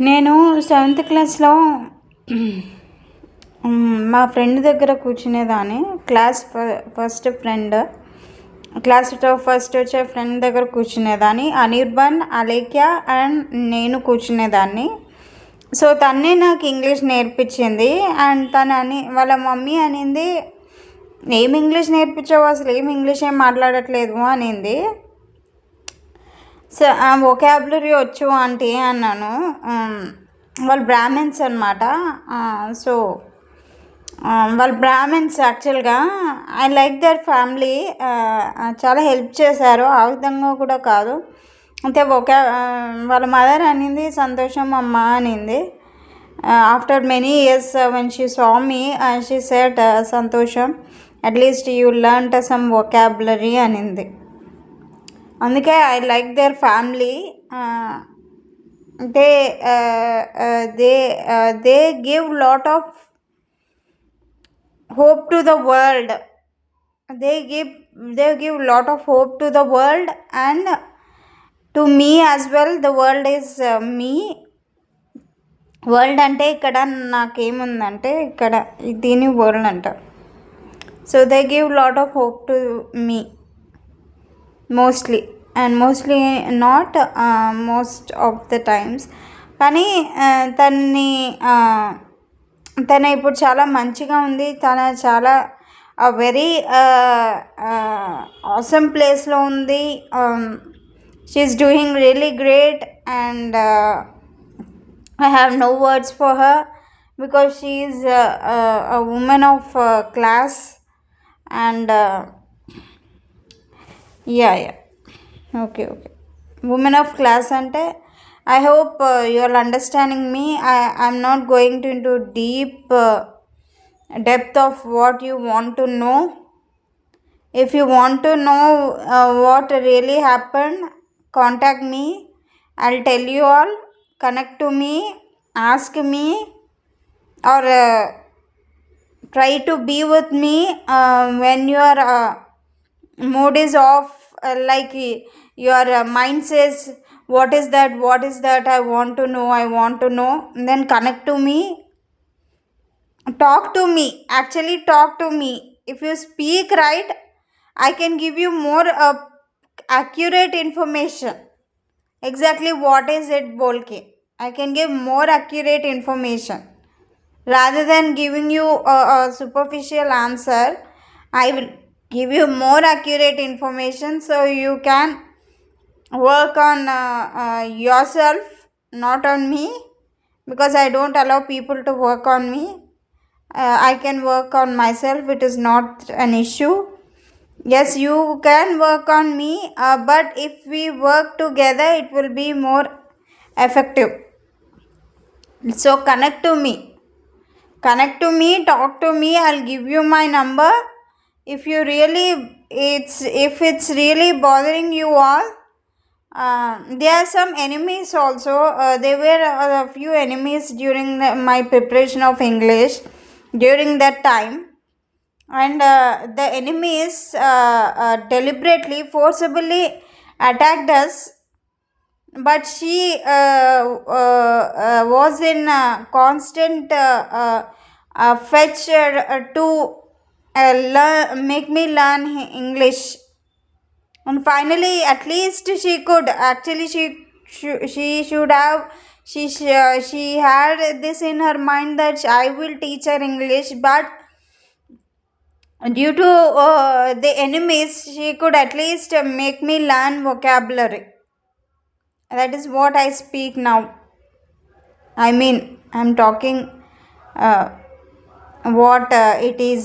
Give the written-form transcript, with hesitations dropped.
నేను సెవెంత్ క్లాస్లో మా ఫ్రెండ్ దగ్గర కూర్చునేదాన్ని. ఫస్ట్ ఫ్రెండ్ క్లాస్లో ఫస్ట్ వచ్చే ఫ్రెండ్ దగ్గర కూర్చునేదాన్ని. అనిర్బన్, అలేఖ్య అండ్ నేను కూర్చునేదాన్ని. సో తనే నాకు ఇంగ్లీష్ నేర్పించింది. అండ్ వాళ్ళ మమ్మీ అనింది, ఏం ఇంగ్లీష్ నేర్పించావు, అసలు ఏం ఇంగ్లీష్ ఏం మాట్లాడట్లేదు అనింది. సో వొకాబులరీ వచ్చు ఆంటీ అన్నాను. వాళ్ళు బ్రాహ్మిన్స్ అనమాట. సో వాళ్ళు బ్రాహ్మిన్స్ యాక్చువల్గా. I like their family. చాలా హెల్ప్ చేశారు, ఆ విధంగా కూడా కాదు. అంటే వాళ్ళ మదర్ అనింది సంతోషం అమ్మ అనింది. After many years when she saw me she said సంతోషం at least you learnt some vocabulary అనింది. అందుకే I like their family. They give lot of hope to the world. They give lot of hope to the world and to me as well. The world is me. World అంటే ఇక్కడ నాకేముందంటే ఇక్కడ దీని world అంటారు. So they give lot of hope to me mostly not most of the times. కానీ తన ఇప్పుడు చాలా మంచిగా ఉంది. తన చాలా వెరీ ఆసమ్ ప్లేస్లో ఉంది. She's doing really great and I have no words for her because she is a woman of class and yeah. Okay. Woman of class ante I hope you are understanding me. I'm not going into deep depth of what you want to know. If you want to know what really happened, contact me. I'll tell you all. Connect to me, ask me, or try to be with me when your mood is off, like your mind says what is that, I want to know. Then connect to me, talk to me. Actually talk to me. If you speak right, I can give you more accurate information. Exactly what is it bolke, I can give more accurate information rather than giving you a superficial answer. I will give you more accurate information so you can work on yourself, not on me, because I don't allow people to work on me. I can work on myself. It is not an issue. Yes, you can work on me, but if we work together it will be more effective. So connect to me, talk to me. I'll give you my number. If it's really bothering you all, there are some enemies also. There were a few enemies during my preparation of English during that time. And the enemies deliberately, forcibly attacked us, but she was in constant fetch to make me learn English. And finally, at least she could. Actually, she should have. She had this in her mind that I will teach her English, but due to the enemies, she could at least make me learn vocabulary. That is what I speak now. I mean, I'm talking what it is